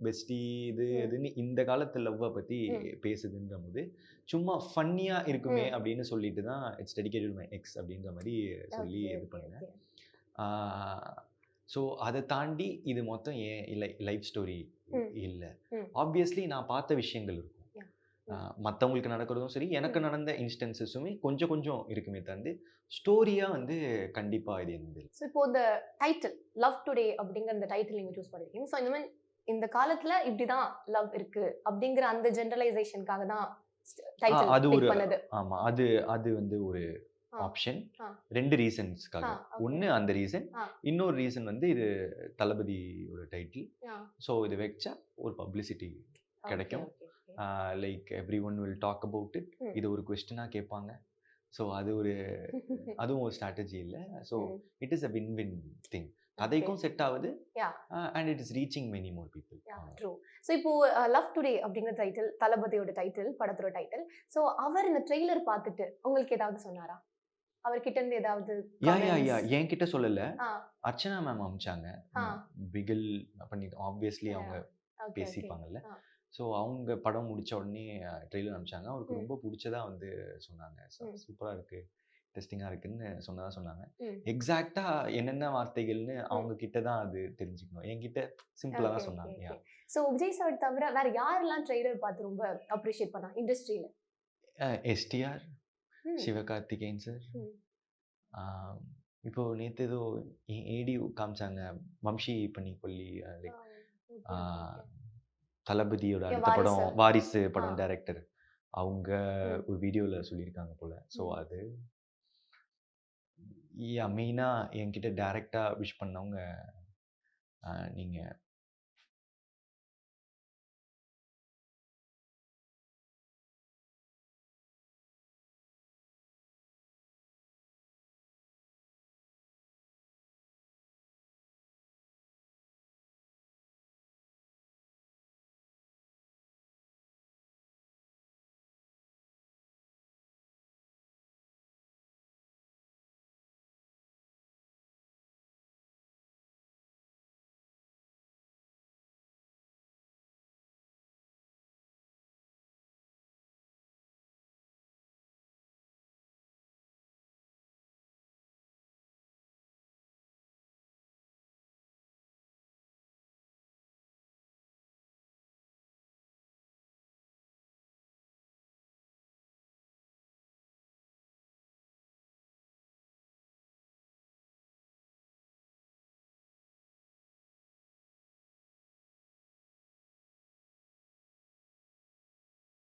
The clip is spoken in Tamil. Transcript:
பெஸ்டி இதுன்னு இந்த காலத்து லவ்வ பத்தி பேசுதுன்றபோது, சும்மா ஃபன்னியா இருக்குமே அப்படின்னு சொல்லிட்டு தான் it's dedicated to my X அப்படின்ற மாரி சொல்லி இது பண்ணேன். ஆ ஸோ அத தாண்டி இது மொத்தம் ஏன் லைஃப் ஸ்டோரி இல்ல. ஆப்வியஸ்லி நான் பார்த்த விஷயங்கள் இருக்கும். மத்தவங்களுக்கு நடக்கிறதும் சரி, எனக்கு நடந்த இன்ஸ்டன்ஸஸுமே கொஞ்சம் கொஞ்சம் இருக்குமே தவிர்த்து, ஸ்டோரியா வந்து கண்டிப்பா இது இருந்தது. ஸோ இப்போ இந்த டைட்டில் லவ் டுடே அப்படிங்கிற அந்த டைட்டில் நீங்க சூஸ் பண்ணிருக்கீங்க. ஸோ இந்த மாதிரி இந்த காலத்துல இப்படிதான் லவ் இருக்கு அப்படிங்கிற அந்த ஜெனரலைசேஷனுக்காக தான் டைட்டில் அது ஒரு பிக் பண்ணது. ஆமா. அது வந்து ஒரு ஆப்ஷன். 2 ரீசன்ஸ்க்காக. ஒண்ணு அந்த ரீசன். இன்னொரு ரீசன் வந்து இது தளபதியோட டைட்டில். ஸோ இது வச்சா ஒரு பப்ளிசிட்டி கிடைக்கும். Like everyone will talk about it. இது ஒரு கொஸ்டினா கேட்பாங்க. ஸோ அதுவும் ஒரு ஸ்ட்ராட்டஜி இல்ல. So it is a win win thing. கதைக்கும் செட் ஆகுது. And it is reaching many more people. True. So இப்போ லவ் டுடே அப்படிங்கிற டைட்டில் தளபதியோட டைட்டில், படத்தோட டைட்டில். ஸோ அவர் இந்த ட்ரெய்லர் பார்த்துட்டு உங்களுக்கு ஏதாவது சொன்னாரா? அவர்கிட்ட இருந்து ஏதாவது என்கிட்ட சொல்லல. அர்ச்சனா மேம் அனுப்பிச்சாங்க. பிகில் பண்ணி ஆப்வியஸ்லி அவங்க பேசிப்பாங்கல்ல. ஸோ அவங்க படம் முடிச்ச உடனே ட்ரெய்லர் அனுப்பிச்சாங்க. அவருக்கு ரொம்ப பிடிச்சதா வந்து சொன்னாங்க. சூப்பரா இருக்கு, டெஸ்டிங்கா இருக்குன்னு சொன்னாங்க. எக்ஸாக்ட்டா என்னென்ன வார்த்தைகள்னு அவங்க கிட்ட தான் அது தெரிஞ்சுக்கணும். என்கிட்ட சிம்பிளா தான் சொன்னாங்க. ஸோ விஜய் சார் தவிர வேற யாரெல்லாம் ட்ரெய்லர் பார்த்து ரொம்ப அப்ரிஷியேட் பண்ணாங்க இண்டஸ்ட்ரியில? STR, Sivakarthikeyan sir. இப்போ நேத்து ஏதோ ஏடி காமிச்சாங்க. வம்சி பன்னிக்கொல்லி லைக் தளபதியோட அடுத்த படம் வாரிசு படம் டைரக்டர். அவங்க ஒரு வீடியோல சொல்லியிருக்காங்க போல. ஸோ அது மெயினா என்கிட்ட டைரக்டா விஷ் பண்ணவங்க நீங்க